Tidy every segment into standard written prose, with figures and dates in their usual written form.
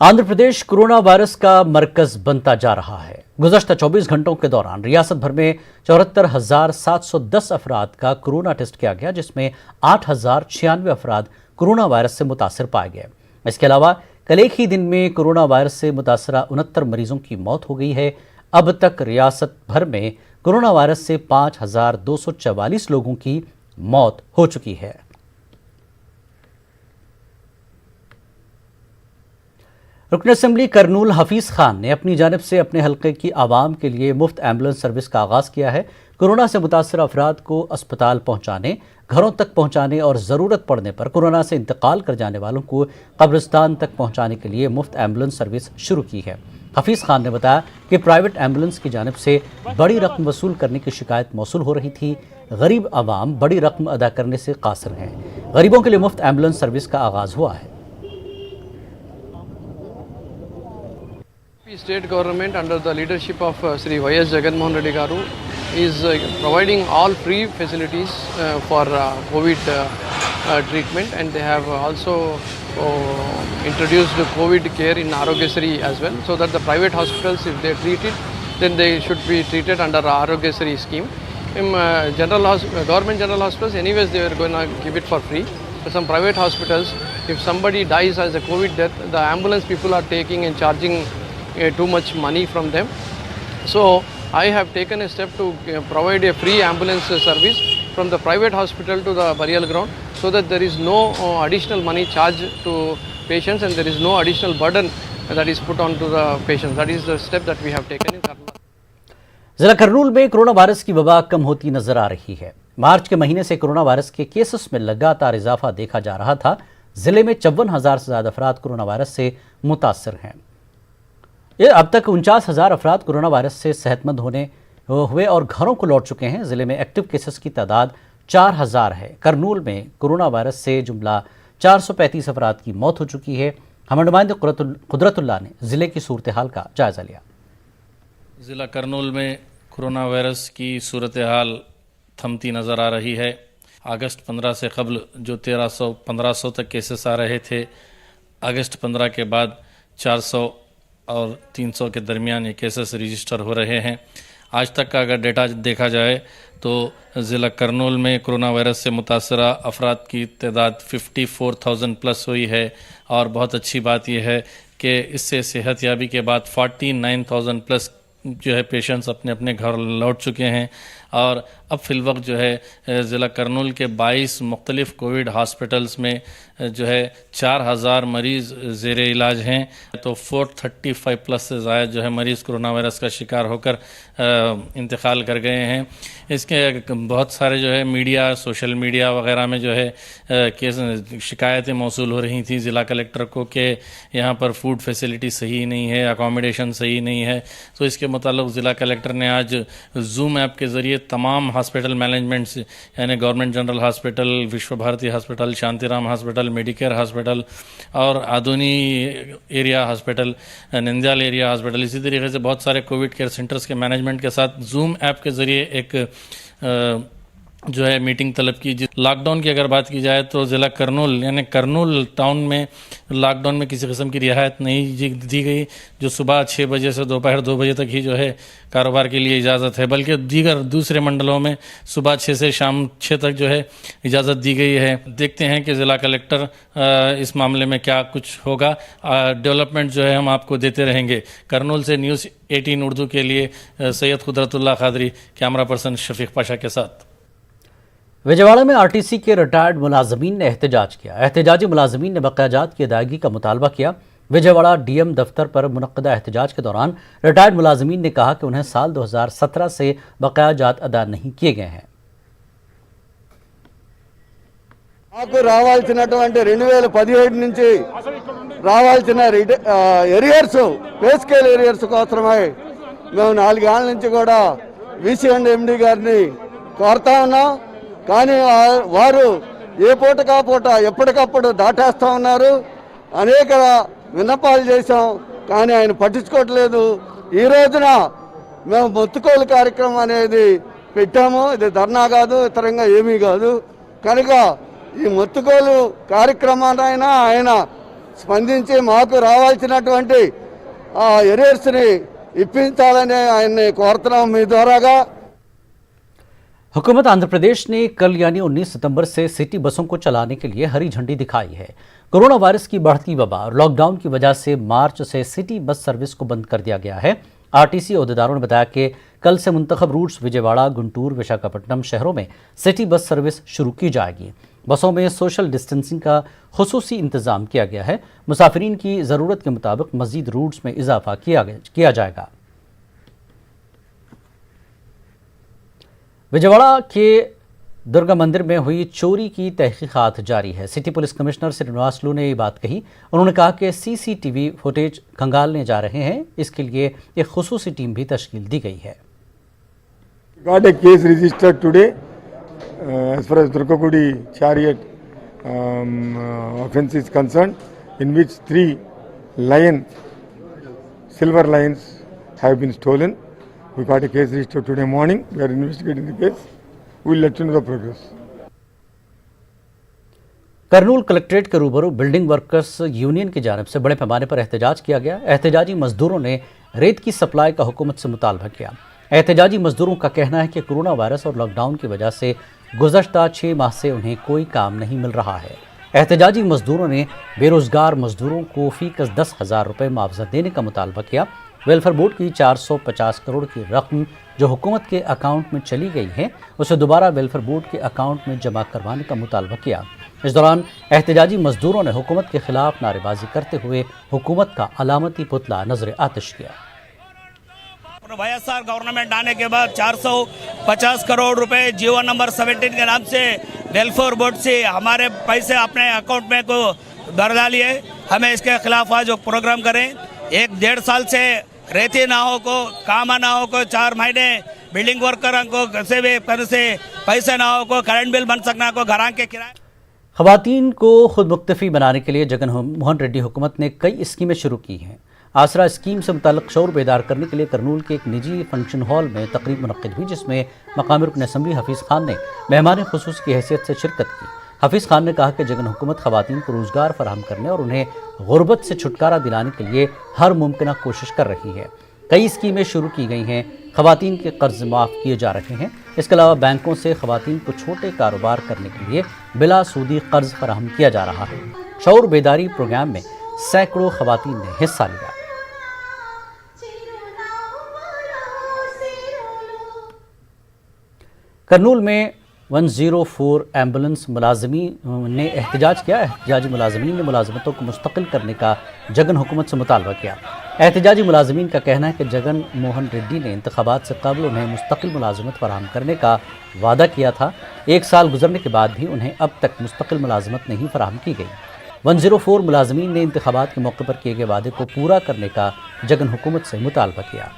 Andhra Pradesh corona virus का मरकज बनता जा रहा है। गुज़श्ता 24 घंटों के दौरान रियासत भर में 74,710 अफराद का कोरोना टेस्ट किया गया, जिसमें 8,096 अफराद कोरोना वायरस से मुतासर पाए गए। इसके अलावा कल एक ही दिन में कोरोना वायरस से मुतासरा 69 मरीजों की मौत हो गई है। अब तक रियासत भर में कोरोना वायरस से 5,244 लोगों की मौत हो चुकी है। रुकन असेंबली करनूल हफीज खान ने अपनी जानिब से अपने हल्के की आवाम के लिए मुफ्त एम्बुलेंस सर्विस का आगाज किया है। कोरोना से मुतासर अफराद को अस्पताल पहुंचाने, घरों तक पहुंचाने और ज़रूरत पड़ने पर कोरोना से इंतकाल कर जाने वालों को कब्रिस्तान तक पहुंचाने के लिए मुफ्त एम्बुलेंस सर्विस शुरू की है। हफीज खान ने बताया कि प्राइवेट एम्बुलेंस की जानिब से बड़ी रकम वसूल करने की शिकायत मौसूल हो रही थी। गरीब आवाम बड़ी रकम अदा करने से कासिर हैं। गरीबों के लिए मुफ्त एम्बुलेंस सर्विस का आगाज हुआ है। State government under the leadership of Sri Y.S. Jagannath Reddy Garu is providing all free facilities for COVID treatment, and they have also introduced government care in Arogyasri as well, so that the private hospitals, if they treat it, then they should be treated under Arogyasri scheme. In government general hospitals, anyways they are going to give it for free. For some private hospitals, if somebody dies as a COVID death, the ambulance people are taking and charging too much money from them. So I have taken a step to provide a free ambulance service from the private hospital to the burial ground, so that there is no additional money charged to patients and there is no additional burden that is put on to the patients. That is the step that we have taken in Karnal. जिला करनूल में corona virus की वबा कम होती नजर आ रही है। मार्च के महीने से कोरोना वायरस के केसेस में लगातार इजाफा देखा जा रहा था। जिले में 54,000 से ज्यादा अफराद कोरोना वायरस से मुतासर हैं। अब तक 49,000 अफराद कोरोना वायरस से सेहतमंद हुए और घरों को लौट चुके हैं। जिले में एक्टिव केसेस की तादाद 4,000 है। करनूल में कोरोना वायरस से जुमला 435 अफराद की मौत हो चुकी है। हमारे नुमाइंदे कुदरतुल्लाह ने जिले की सूरत हाल का जायजा लिया। ज़िला करनूल में कोरोना वायरस की सूरत हाल थमती नज़र आ रही है। अगस्त 15 से कबल जो 1300-1500 तक केसेस आ रहे थे, अगस्त 15 के बाद 400 और 300 के दरमियान ये केसेस रजिस्टर हो रहे हैं। आज तक का अगर डेटा देखा जाए तो ज़िला करनूल में कोरोना वायरस से मुतासरा अफराद की तादाद 54,000 प्लस हुई है। और बहुत अच्छी बात यह है कि इससे सेहतयाबी के बाद 49,000 प्लस जो है पेशेंट्स अपने अपने घर लौट चुके हैं। और अब फ़िलवक्त जो है ज़िला करनूल के 22 मुख्तलिफ़ कोविड हॉस्पिटल्स में जो है 4,000 मरीज़ ज़ेर इलाज हैं। तो 435 प्लस से ज़ायद जो है मरीज़ कोरोना वायरस का शिकार होकर इंतकाल कर गए हैं। इसके बहुत सारे जो है मीडिया, सोशल मीडिया वगैरह में जो है केस शिकायतें मौसूल हो रही थी ज़िला कलेक्टर को कि यहाँ पर फूड फैसिलिटी सही नहीं है, अकोमोडेशन सही नहीं है। तो इसके मुताल्लिक़ ज़िला कलेक्टर ने आज जूम ऐप के ज़रिए तमाम हॉस्पिटल मैनेजमेंट्स यानी government general hospital, Vishwa Bharati hospital, Shantiram hospital, Medicare hospital और Adoni area hospital, Nandyal area hospital, इसी तरीके से बहुत सारे कोविड केयर सेंटर्स के मैनेजमेंट के साथ जूम ऐप के ज़रिए एक जो है मीटिंग तलब की। लॉकडाउन की अगर बात की जाए तो ज़िला करनूल यानी करनूल टाउन में लॉकडाउन में किसी किस्म की रियायत नहीं दी गई। जो सुबह 6 बजे से दोपहर 2 बजे तक ही जो है कारोबार के लिए इजाज़त है, बल्कि दूसरे मंडलों में सुबह 6 से शाम 6 तक जो है इजाज़त दी गई है। देखते हैं कि ज़िला कलेक्टर इस मामले में क्या कुछ होगा। डेवलपमेंट जो है हम आपको देते रहेंगे। करनूल से न्यूज़ 18 उर्दू के लिए सैयद कुदरतुल्लाह खादरी, कैमरा पर्सन शफीक पाशा के साथ। विजयवाड़ा में आरटीसी के रिटायर्ड मुलाजमीन ने एहतजाज किया। एहतजाजी मुलाजमीन ने बकायाजात की अदायगी का मुतालबा किया। विजयवाड़ा डीएम दफ्तर पर मुनक्कदा एहतजाज के दौरान रिटायर्ड मुलाजमीन ने कहा कि उन्हें साल 2017 से बकायाजात अदा नहीं किए गए हैं। రావాల్సినటువంటి 2017 నుంచి రావాల్సిన ఎరియర్స్ పే స్కేల్ ఎరియర్స్ కోసమై మేము 4 ఏళ్ల నుంచి కూడా వీసీ అండ్ ఎండి గారిని కోరుతా ఉన్నాం. కానీ వారు ఏ పూటకా పూట ఎప్పటికప్పుడు దాటేస్తూ ఉన్నారు. అనేక విన్నపాలు చేశాం, కానీ ఆయన పట్టించుకోవట్లేదు. ఈ రోజున మేము మొత్తుకోలు కార్యక్రమం అనేది పెట్టాము. ఇది ధర్నా కాదు, ఇతరంగా ఏమీ కాదు. కనుక ఈ మొత్తుకోలు కార్యక్రమాన్ని ఆయన స్పందించి మాకు రావాల్సినటువంటి ఆ ఎరియర్స్ని ఇప్పించాలని ఆయన్ని కోరుతున్నాం మీ ద్వారాగా। हुकूमत आंध्र प्रदेश ने कल यानी 19 सितंबर से सिटी बसों को चलाने के लिए हरी झंडी दिखाई है। कोरोना वायरस की बढ़ती वबा और लॉकडाउन की वजह से मार्च से सिटी बस सर्विस को बंद कर दिया गया है। आरटीसी अहदेदारों ने बताया कि कल से मुंतखब रूट्स विजयवाड़ा, गुंटूर, विशाखापट्टनम शहरों में सिटी बस सर्विस शुरू की जाएगी। बसों में सोशल डिस्टेंसिंग का खुसूसी इंतजाम किया गया है। मुसाफिरीन की ज़रूरत के मुताबिक मजीद रूट्स में इजाफा किया जाएगा। विजयवाड़ा के दुर्गा मंदिर में हुई चोरी की तहकीकात जारी है। सिटी पुलिस कमिश्नर श्रीनिवास लू ने ये बात कही। उन्होंने कहा कि सीसीटीवी फुटेज खंगालने जा रहे हैं, इसके लिए एक खुसूसी टीम भी तश्कील दी गई है। Got a case registered today as far as Durgagudi chariot offence is concerned, in which 3 silver lions have been stolen. We got a case registered today morning. We are investigating the case. We will let you know the progress. Kurnool collectorate के रूबरू building workers union की जानिब से बड़े पैमाने पर एहतजाज किया गया। एहतजाजी मजदूरों ने रेत की सप्लाई का हुकूमत से मुतालबा किया। एहतजाजी मजदूरों का कहना है कि कोरोना वायरस और लॉकडाउन की वजह से गुज़श्ता 6 माह से उन्हें कोई काम नहीं मिल रहा है। एहतजाजी मजदूरों ने बेरोजगार मजदूरों को फीकस 10,000 रुपये मुआवजा देने का मुतालबा किया। वेलफेयर बोर्ड की 450 करोड़ की रकम जो हुकूमत के अकाउंट में चली गई है, उसे दोबारा वेलफेयर बोर्ड के अकाउंट में जमा करवाने का मुतालबा किया। इस दौरान एहतजाजी मजदूरों ने हुकूमत के खिलाफ नारेबाजी करते हुए हुकूमत का अलामती पुतला नजर आतिश किया। वाईएसआर गवर्नमेंट आने के बाद 450 करोड़ रुपए जीवो नंबर 17 के नाम से वेलफेयर बोर्ड से हमारे पैसे अपने अकाउंट में को भर डालिए। हमें इसके खिलाफ आज प्रोग्राम करें। 1-1.5 साल से रेती ना हो को, काम ना हो को, 4 महीने बिल्डिंग वर्कर को कैसे भी से पैसे ना हो को, करंट बिल बन सकना को, घर के किराए। खवातीन को खुद मुक्तफी बनाने के लिए जगन मोहन रेड्डी हुकूमत ने कई स्कीमें शुरू की हैं। आसरा स्कीम से मुताल्लिक़ शऊर बेदार करने के लिए करनूल के एक निजी फंक्शन हॉल में तकरीब मुनक्किद हुई, जिसमें मकामी रुकन असम्बली हफीज़ खान ने मेहमान खुसूस की हैसियत से शिरकत की। हफीज़ खान ने कहा कि जगन हुकूमत खवातीन को रोज़गार फराहम करने और उन्हें गुर्बत से छुटकारा दिलाने के लिए हर मुमकिन कोशिश कर रही है। कई स्कीमें शुरू की गई हैं। खवातीन के कर्ज माफ़ किए जा रहे हैं। इसके अलावा बैंकों से खवातीन को छोटे कारोबार करने के लिए बिला सूदी कर्ज फराहम किया जा रहा है। शऊर बेदारी प्रोग्राम में सैकड़ों खवातीन ने हिस्सा लिया। करनूल में 104 एम्बुलेंस मुलाजमीन ने एहतजाज किया। एहतजाजी मुलाजमीन ने मुलाजमतों को मुस्तकिल करने का जगन हुकूमत से मुतालबा किया। एहतजाजी मुलाजमीन का कहना है कि जगन मोहन रेड्डी ने इंतखाबात से कबल उन्हें मुस्तकिल मुलाजमत फराहम करने का वादा किया था। 1 साल गुजरने के बाद भी उन्हें अब तक मुस्तकिल मुलाजमत नहीं फराहम की गई। 104 मुलाजमीन ने इंतखाबात के मौके पर किए गए वादे को पूरा करने का जगन हुकूमत से मुतालबा किया।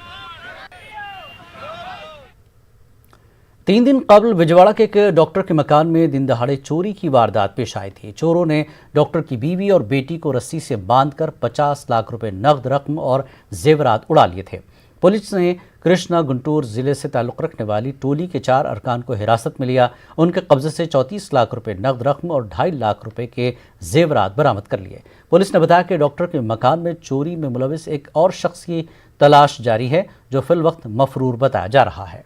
3 दिन कबल विजयवाड़ा के एक डॉक्टर के मकान में दिन दहाड़े चोरी की वारदात पेश आई थी। चोरों ने डॉक्टर की बीवी और बेटी को रस्सी से बांधकर 50 लाख रुपए नकद रकम और जेवरात उड़ा लिए थे। पुलिस ने कृष्णा गुंटूर जिले से ताल्लुक़ रखने वाली टोली के 4 अरकान को हिरासत में लिया। उनके कब्जे से 34 लाख रुपए नकद रकम और 2.5 लाख रुपए के जेवरात बरामद कर लिए। पुलिस ने बताया कि डॉक्टर के मकान में चोरी में मुलविस एक और शख्स की तलाश जारी है, जो फिल वक्त मफरूर बताया जा रहा है।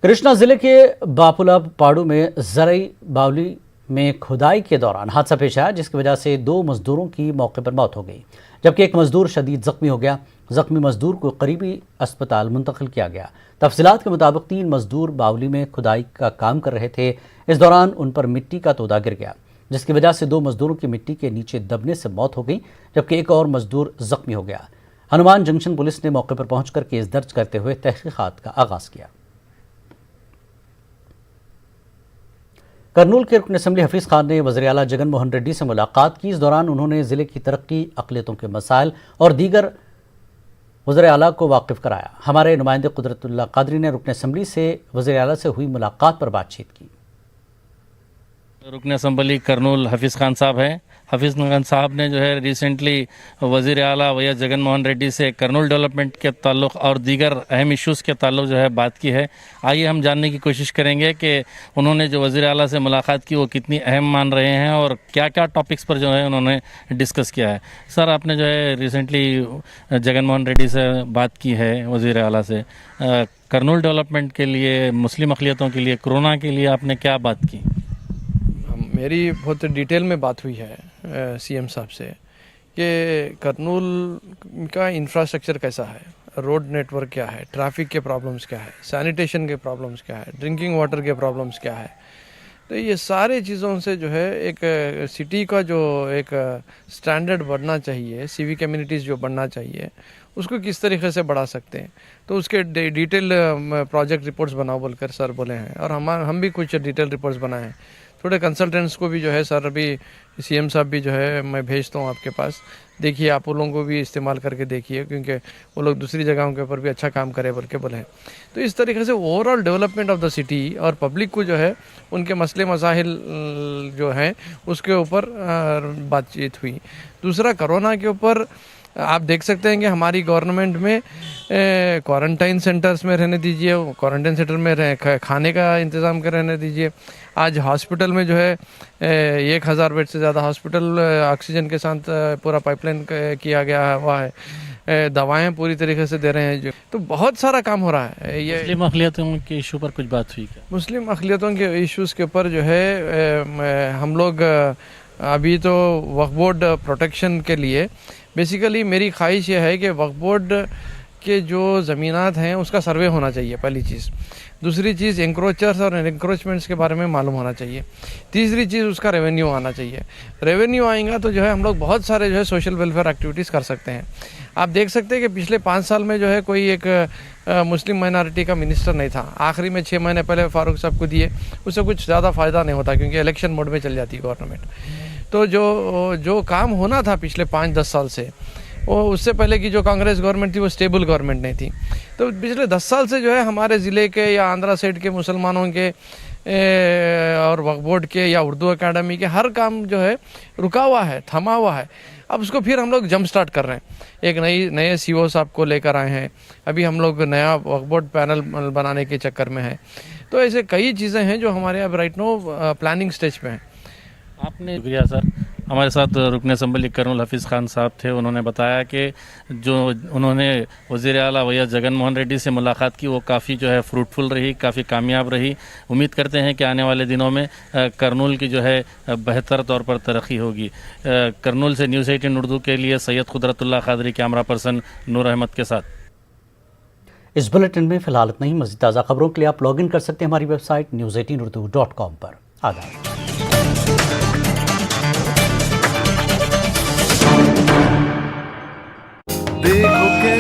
कृष्णा जिले के बापुला पाड़ू में जरई बावली में खुदाई के दौरान हादसा पेश आया, जिसकी वजह से 2 मजदूरों की मौके पर मौत हो गई, जबकि एक मजदूर शदीद जख्मी हो गया। जख्मी मजदूर को करीबी अस्पताल मुंतकिल किया गया। तफसीलात के मुताबिक 3 मजदूर बावली में खुदाई का काम कर रहे थे। इस दौरान उन पर मिट्टी का तोदा गिर गया, जिसकी वजह से 2 मजदूरों की मिट्टी के नीचे दबने से मौत हो गई, जबकि एक और मजदूर जख्मी हो गया। हनुमान जंक्शन पुलिस ने मौके पर पहुंचकर केस दर्ज करते हुए तहकीकात का आगाज किया। करनूल के रुकन असम्बली हफीज़ खान ने वज़ीर आला जगन मोहन रेड्डी से मुलाकात की। इस दौरान उन्होंने ज़िले की तरक्की, अक़लियतों के मसाइल और दीगर वज़ीर आला को वाकिफ़ कराया। हमारे नुमाइंदे कुदरतुल्लाह कादरी ने रुकन असम्बली से वज़ीर आला से हुई मुलाकात पर बातचीत की। रुकन असम्बली करनूल हफीज़ खान साहब हैं। हफीज़ खान साहब ने जो है रिसेंटली वज़ीर आला वैएस जगन मोहन रेड्डी से करनूल डेवलपमेंट के ताल्लुक़ और दीगर अहम इश्यूज़ के ताल्लुक़ जो है बात की है। आइए हम जानने की कोशिश करेंगे कि उन्होंने जो वज़ीर आला से मुलाकात की वो कितनी अहम मान रहे हैं और क्या क्या टॉपिक्स पर जो है उन्होंने डिस्कस किया है। सर, आपने जो है रिसेंटली जगन मोहन रेड्डी से बात की है वज़ीर आला से, करनूल डेवलपमेंट के लिए, मुस्लिम अक़लियतों के लिए, कोरोना के लिए आपने क्या बात की? मेरी बहुत डिटेल में बात हुई है सीएम साहब से कि करनूल का इंफ्रास्ट्रक्चर कैसा है, रोड नेटवर्क क्या है, ट्रैफिक के प्रॉब्लम्स क्या है, सैनिटेशन के प्रॉब्लम्स क्या है, ड्रिंकिंग वाटर के प्रॉब्लम्स क्या है। तो ये सारे चीज़ों से जो है एक सिटी का जो एक स्टैंडर्ड बढ़ना चाहिए, सिविक कम्युनिटीज़ जो बढ़ना चाहिए, उसको किस तरीके से बढ़ा सकते हैं, तो उसके डिटेल प्रोजेक्ट रिपोर्ट्स बनाओ बोलकर सर बोले हैं। और हम भी कुछ डिटेल रिपोर्ट्स बनाए हैं। थोड़े कंसल्टेंट्स को भी जो है सर अभी सीएम साहब भी जो है मैं भेजता हूँ आपके पास, देखिए आप उन लोगों को भी इस्तेमाल करके देखिए, क्योंकि वो लोग दूसरी जगहों के ऊपर भी अच्छा काम करे बोल के बोले हैं। तो इस तरीके से overall development of the city और पब्लिक को जो है उनके मसले मसाइल जो हैं उसके ऊपर बातचीत हुई। दूसरा, कोरोना के ऊपर आप देख सकते हैं कि हमारी गवर्नमेंट में क्वारंटाइन सेंटर्स में रहने दीजिए, क्वारंटाइन सेंटर में खाने का इंतज़ाम कर रहने दीजिए। आज हॉस्पिटल में जो है 1000 बेड से ज़्यादा हॉस्पिटल ऑक्सीजन के साथ पूरा पाइपलाइन किया गया हुआ है, दवाएं पूरी तरीके से दे रहे हैं, जो तो बहुत सारा काम हो रहा है। ये मुस्लिम अक़लियतों के इशू पर कुछ बात हुई क्या? मुस्लिम अक़लियतों के इश्यूज़ के ऊपर जो है हम लोग अभी तो वक्फ बोर्ड प्रोटेक्शन के लिए बेसिकली मेरी ख्वाहिश ये है कि वक्फ बोर्ड के जो ज़मीनात हैं उसका सर्वे होना चाहिए, पहली चीज़। दूसरी चीज़, एंक्रोचर्स और एंक्रोचमेंट्स के बारे में मालूम होना चाहिए। तीसरी चीज़, उसका रेवेन्यू आना चाहिए। रेवेन्यू आएगा तो जो है हम लोग बहुत सारे जो है सोशल वेलफेयर एक्टिविटीज़ कर सकते हैं। आप देख सकते हैं कि पिछले 5 साल में जो है कोई एक मुस्लिम माइनॉरिटी का मिनिस्टर नहीं था। आखिरी में 6 महीने पहले फारूक साहब को दिए, उससे कुछ ज़्यादा फ़ायदा नहीं होता क्योंकि इलेक्शन मोड में चल जाती है गवर्नमेंट। तो जो काम होना था पिछले 5-10 साल से, वो उससे पहले की जो कांग्रेस गवर्नमेंट थी वो स्टेबल गवर्नमेंट नहीं थी। तो पिछले 10 साल से जो है हमारे ज़िले के या आंध्रा साइड के मुसलमानों के और वक्फ बोर्ड के या उर्दू अकेडमी के हर काम जो है रुका हुआ है, थमा हुआ है। अब उसको फिर हम लोग जंप स्टार्ट कर रहे हैं। एक नए सीओ साहब को लेकर आए हैं, अभी हम लोग नया वक्फ बोर्ड पैनल बनाने के चक्कर में है। तो ऐसे कई चीज़ें हैं जो हमारे अब राइट नो प्लानिंग स्टेज पे हैं। आपने शुक्रिया सर। हमारे साथ रुकन असम्बली करनूल हफीज़ खान साहब थे। उन्होंने बताया कि जो उन्होंने वज़ीर आला वैएस जगन मोहन रेड्डी से मुलाकात की वो काफ़ी जो है फ्रूटफुल रही, काफ़ी कामयाब रही। उम्मीद करते हैं कि आने वाले दिनों में करनूल की जो है बेहतर तौर पर तरक्की होगी। करनूल से न्यूज़ 18 उर्दू के लिए सैयद कुदरतुल्लाह क़ादरी, कैमरा पर्सन नूर अहमद के साथ। इस बुलेटिन में फ़िलहाल इतना ही। मज़ीद ताज़ा खबरों के लिए आप लॉग इन कर सकते हैं हमारी वेबसाइट news18urdu.com पर। आदाब। देखो